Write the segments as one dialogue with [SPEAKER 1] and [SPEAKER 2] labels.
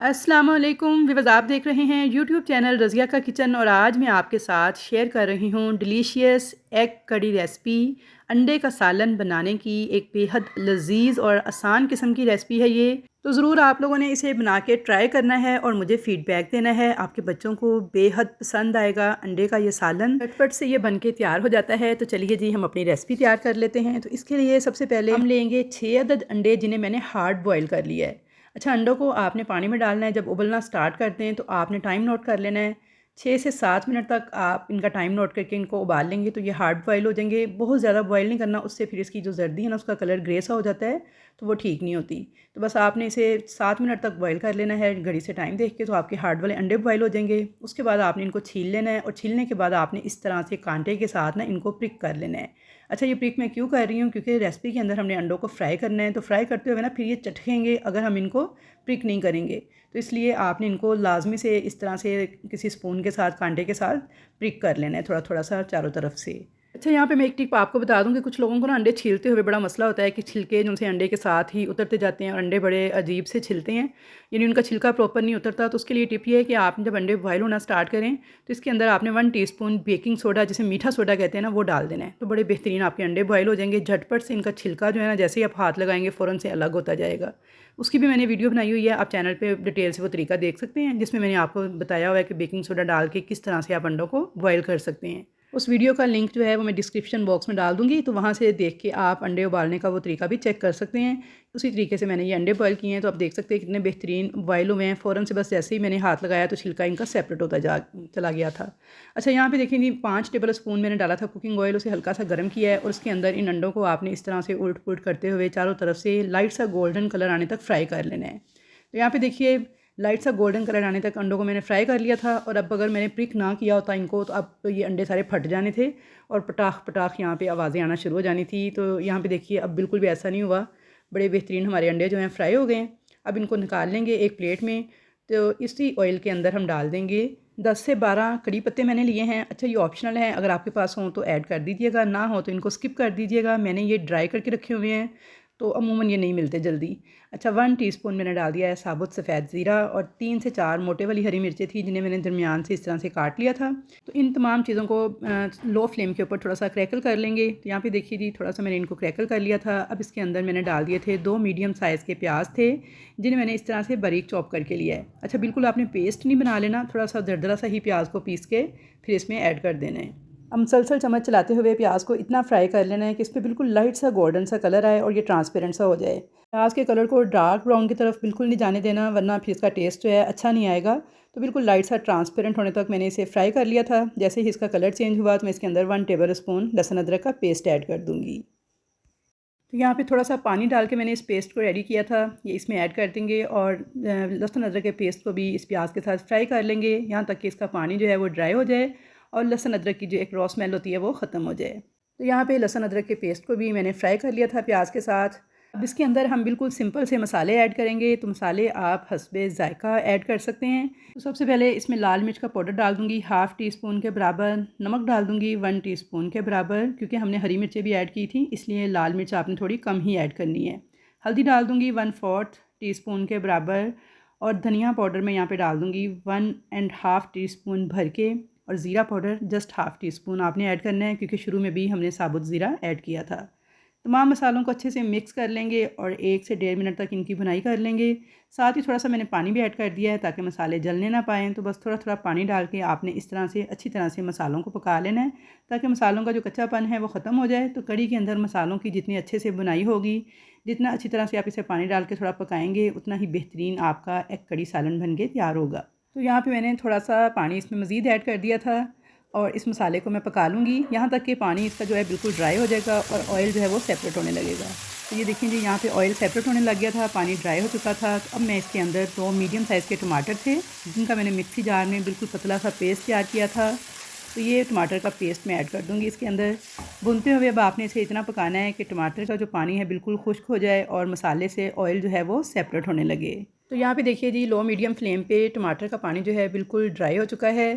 [SPEAKER 1] अस्सलामुअलैकुम व्यूअर्स, आप देख रहे हैं यूट्यूब चैनल रज़िया का किचन और आज मैं आपके साथ शेयर कर रही हूँ डिलीशियस एग कड़ी रेसिपी। अंडे का सालन बनाने की एक बेहद लजीज और आसान किस्म की रेसिपी है ये। तो ज़रूर आप लोगों ने इसे बना के ट्राई करना है और मुझे फ़ीडबैक देना है। आपके बच्चों को बेहद पसंद आएगा अंडे का ये सालन। झटपट से ये बन के तैयार हो जाता है। तो चलिए जी, हम अपनी रेसिपी तैयार कर लेते हैं। तो इसके लिए सबसे पहले हम लेंगे 6 अदद अंडे, जिन्हें मैंने हार्ड बॉयल कर लिया है। अच्छा, अंडों को आपने पानी में डालना है। जब उबलना स्टार्ट करते हैं तो आपने टाइम नोट कर लेना है। 6 से 7 मिनट तक आप इनका टाइम नोट करके इनको उबाल लेंगे तो ये हार्ड बॉयल हो जाएंगे। बहुत ज़्यादा बॉयल नहीं करना, उससे फिर इसकी जो जर्दी है ना, उसका कलर ग्रे सा हो जाता है, तो वो ठीक नहीं होती। तो बस आपने इसे 7 मिनट तक बॉयल कर लेना है घड़ी से टाइम देख के, तो आपके हार्ड वाले अंडे बॉयल हो जाएंगे। उसके बाद आपने इनको छील लेना है और छीलने के बाद आपने इस तरह से कांटे के साथ ना इनको प्रिक कर लेना है। अच्छा, ये प्रिक मैं क्यों कर रही हूँ, क्योंकि रेसिपी के अंदर हमने अंडों को फ्राई करना है, तो फ्राई करते हुए ना फिर ये चटकेंगे अगर हम इनको प्रिक नहीं करेंगे। तो इसलिए आपने इनको लाजमी से इस तरह से किसी स्पून के साथ, कांटे के साथ प्रिक कर लेना है, थोड़ा थोड़ा सा चारों तरफ से। अच्छा, यहाँ पे मैं एक टिप आपको बता दूँ कि कुछ लोगों को ना अंडे छीलते हुए बड़ा मसला होता है कि छिलके जो उनसे अंडे के साथ ही उतरते जाते हैं और अंडे बड़े अजीब से छिलते हैं, यानी उनका छिलका प्रॉपर नहीं उतरता। तो उसके लिए टिप ये है कि आपने जब अंडे बॉयल होना स्टार्ट करें तो इसके अंदर आपने 1 टीस्पून बेकिंग सोडा, जिसे मीठा सोडा कहते हैं ना, वो डाल देना है। तो बड़े बेहतरीन आपके अंडे बॉयल हो जाएंगे। झटपट से इनका छिलका जो है ना, जैसे ही आप हाथ लगाएंगे फ़ौरन से अलग होता जाएगा। उसकी भी मैंने वीडियो बनाई हुई है, आप चैनल पे डिटेल से वो तरीका देख सकते हैं, जिसमें मैंने आपको बताया हुआ है कि बेकिंग सोडा डाल के किस तरह से आप अंडों को बॉयल कर सकते हैं। उस वीडियो का लिंक जो है वो मैं डिस्क्रिप्शन बॉक्स में डाल दूँगी, तो वहाँ से देख के आप अंडे उबालने का वो तरीका भी चेक कर सकते हैं। उसी तरीके से मैंने ये अंडे बॉयल किए हैं, तो आप देख सकते हैं कितने बेहतरीन बॉयल हुए हैं। फ़ौरन से बस जैसे ही मैंने हाथ लगाया तो छिलका इनका सेपरेट होता चला गया था। अच्छा, यहाँ पे देखिए जी, 5 टेबल स्पून मैंने डाला था कुकिंग ऑयल, उसे हल्का सा गर्म किया है और उसके अंदर इन अंडों को आपने इस तरह से उलट पुलट करते हुए चारों तरफ से लाइट सा गोल्डन कलर आने तक फ्राई कर लेना है। तो यहाँ पे देखिए, लाइट सा गोल्डन कलर आने तक अंडों को मैंने फ्राई कर लिया था। और अब अगर मैंने प्रिक ना किया होता इनको, तो अब तो ये अंडे सारे फट जाने थे और पटाख पटाख यहाँ पे आवाज़ें आना शुरू हो जानी थी। तो यहाँ पे देखिए, अब बिल्कुल भी ऐसा नहीं हुआ। बड़े बेहतरीन हमारे अंडे जो हैं फ्राई हो गए हैं। अब इनको निकाल लेंगे एक प्लेट में। तो इसी ऑयल के अंदर हम डाल देंगे 10 से 12 कड़ी पत्ते मैंने लिए हैं। अच्छा, ये ऑप्शनल है, अगर आपके पास हों तो ऐड कर दीजिएगा, ना हो तो इनको स्किप कर दीजिएगा। मैंने ये ड्राई करके रखे हुए हैं, तो अमूमन ये नहीं मिलते जल्दी। अच्छा, 1 टीस्पून मैंने डाल दिया है साबुत सफ़ेद ज़ीरा और 3 से 4 मोटे वाली हरी मिर्चें थी, जिन्हें मैंने दरमियान से इस तरह से काट लिया था। तो इन तमाम चीज़ों को लो फ्लेम के ऊपर थोड़ा सा क्रैकल कर लेंगे। तो यहाँ पे देखिए जी, थोड़ा सा मैंने इनको क्रैकल कर लिया था। अब इसके अंदर मैंने डाल दिए थे 2 मीडियम साइज़ के प्याज थे, जिन्हें मैंने इस तरह से बारीक चॉप करके लिया है। अच्छा, बिल्कुल आपने पेस्ट नहीं बना लेना, थोड़ा सा दरदरा सा ही प्याज को पीस के फिर इसमें ऐड कर देना है। अब मुसलसल चम्मच चलाते हुए प्याज को इतना फ्राई कर लेना है कि इस पर बिल्कुल लाइट सा गोल्डन सा कलर आए और ये ट्रांसपेरेंट सा हो जाए। प्याज के कलर को डार्क ब्राउन की तरफ बिल्कुल नहीं जाने देना, वरना फिर इसका टेस्ट जो है अच्छा नहीं आएगा। तो बिल्कुल लाइट सा ट्रांसपेरेंट होने तक मैंने इसे फ्राई कर लिया था। जैसे ही इसका कलर चेंज हुआ तो मैं इसके अंदर 1 टेबल स्पून लहसुन अदरक का पेस्ट ऐड कर दूँगी। तो यहाँ पे थोड़ा सा पानी डाल के मैंने इस पेस्ट को रेडी किया था, ये इसमें ऐड कर देंगे और लहसुन अदरक के पेस्ट को भी इस प्याज के साथ फ्राई कर लेंगे, यहाँ तक कि इसका पानी जो है वो ड्राई हो जाए और लहसुन अदरक की जो एक रॉ स्मेल होती है वो ख़त्म हो जाए। तो यहाँ पे लहसुन अदरक के पेस्ट को भी मैंने फ्राई कर लिया था प्याज के साथ। अब इसके अंदर हम बिल्कुल सिंपल से मसाले ऐड करेंगे। तो मसाले आप हस्बे ज़ायका ऐड कर सकते हैं। तो सबसे पहले इसमें लाल मिर्च का पाउडर डाल दूँगी 1/2 टीस्पून के बराबर। नमक डाल दूँगी 1 टीस्पून के बराबर, क्योंकि हमने हरी मिर्चें भी ऐड की थी, इसलिए लाल मिर्च आपने थोड़ी कम ही ऐड करनी है। हल्दी डाल दूँगी 1/4 टीस्पून के बराबर और धनिया पाउडर मैं यहाँ पे डाल दूँगी 1.5 टीस्पून भर के। और ज़ीरा पाउडर जस्ट 1/2 टीस्पून आपने ऐड करना है, क्योंकि शुरू में भी हमने साबुत ज़ीरा ऐड किया था। तमाम मसालों को अच्छे से मिक्स कर लेंगे और 1 से 1.5 मिनट तक इनकी भुनाई कर लेंगे। साथ ही थोड़ा सा मैंने पानी भी ऐड कर दिया है ताकि मसाले जलने ना पाएँ। तो बस थोड़ा थोड़ा पानी डाल के आपने इस तरह से अच्छी तरह से मसालों को पका लेना है, ताकि मसालों का जो कच्चापन है वो ख़त्म हो जाए। तो कड़ी के अंदर मसालों की जितनी अच्छे से बुनाई होगी, जितना अच्छी तरह से आप इसे पानी डाल के थोड़ा पकाएंगे, उतना ही बेहतरीन आपका एक कड़ी सालन बन के तैयार होगा। तो यहाँ पे मैंने थोड़ा सा पानी इसमें मज़ीद ऐड कर दिया था और इस मसाले को मैं पका लूँगी यहाँ तक कि पानी इसका जो है बिल्कुल ड्राई हो जाएगा और ऑयल जो है वो सेपरेट होने लगेगा। तो ये देखिए जी, यहाँ पे ऑयल सेपरेट होने लग गया था, पानी ड्राई हो चुका था। तो अब मैं इसके अंदर 2 मीडियम साइज़ के टमाटर थे, जिनका मैंने मिक्सी जार में बिल्कुल पतला सा पेस्ट तैयार किया था। तो ये टमाटर का पेस्ट मैं ऐड कर दूँगी इसके अंदर। भूनते हुए अब आपने इसे इतना पकाना है कि टमाटर का जो पानी है बिल्कुल खुश्क हो जाए और मसाले से ऑयल जो है वो सेपरेट होने लगे। तो यहाँ पे देखिए जी, लो मीडियम फ्लेम पे टमाटर का पानी जो है बिल्कुल ड्राई हो चुका है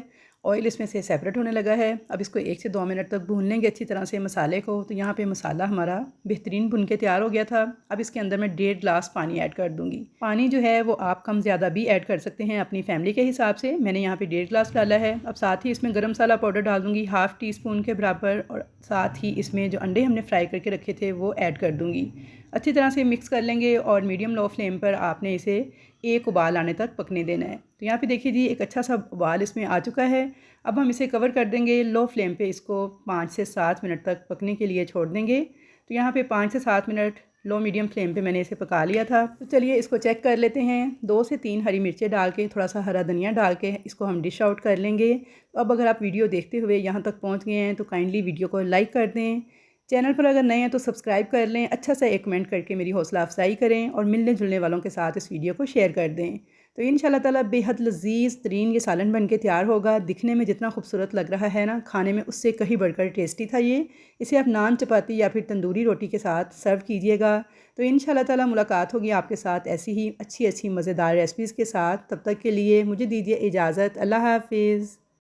[SPEAKER 1] ऑयल इसमें से सेपरेट होने लगा है। अब इसको 1 से 2 मिनट तक भून लेंगे अच्छी तरह से मसाले को। तो यहाँ पे मसाला हमारा बेहतरीन भुन के तैयार हो गया था। अब इसके अंदर मैं 1.5 गिलास पानी ऐड कर दूँगी। पानी जो है वो आप कम ज़्यादा भी ऐड कर सकते हैं अपनी फैमिली के हिसाब से। मैंने यहाँ पे 1.5 गिलास डाला है। अब साथ ही इसमें गरम मसाला पाउडर डाल दूँगी 1/2 टीस्पून के बराबर, और साथ ही इसमें जो अंडे हमने फ्राई करके रखे थे वो ऐड कर दूँगी। अच्छी तरह से मिक्स कर लेंगे और मीडियम लो फ्लेम पर आपने इसे एक उबाल आने तक पकने देना है। तो यहाँ पे देखिए जी एक अच्छा सा उबाल इसमें आ चुका है। अब हम इसे कवर कर देंगे, लो फ्लेम पे इसको 5 से 7 मिनट तक पकने के लिए छोड़ देंगे। तो यहाँ पे 5 से 7 मिनट लो मीडियम फ्लेम पे मैंने इसे पका लिया था। तो चलिए इसको चेक कर लेते हैं। 2 से 3 हरी मिर्चें डाल के, थोड़ा सा हरा धनिया डाल के इसको हम डिश आउट कर लेंगे। तो अब अगर आप वीडियो देखते हुए यहाँ तक पहुँच गए हैं तो काइंडली वीडियो को लाइक कर दें। चैनल पर अगर नए हैं तो सब्सक्राइब कर लें। अच्छा सा एक कमेंट करके मेरी हौसला अफजाई करें और मिलने जुलने वालों के साथ इस वीडियो को शेयर कर दें। तो इंशाल्लाह ताला बेहद लजीज़ तरीन ये सालन बन के तैयार होगा। दिखने में जितना खूबसूरत लग रहा है ना, खाने में उससे कहीं बढ़कर टेस्टी था ये। इसे आप नान, चपाती या फिर तंदूरी रोटी के साथ सर्व कीजिएगा। तो इंशाल्लाह ताला मुलाकात होगी आपके साथ ऐसी ही अच्छी अच्छी मज़ेदार रेसिपीज़ के साथ। तब तक के लिए मुझे दीजिए इजाज़त। अल्लाह हाफिज़।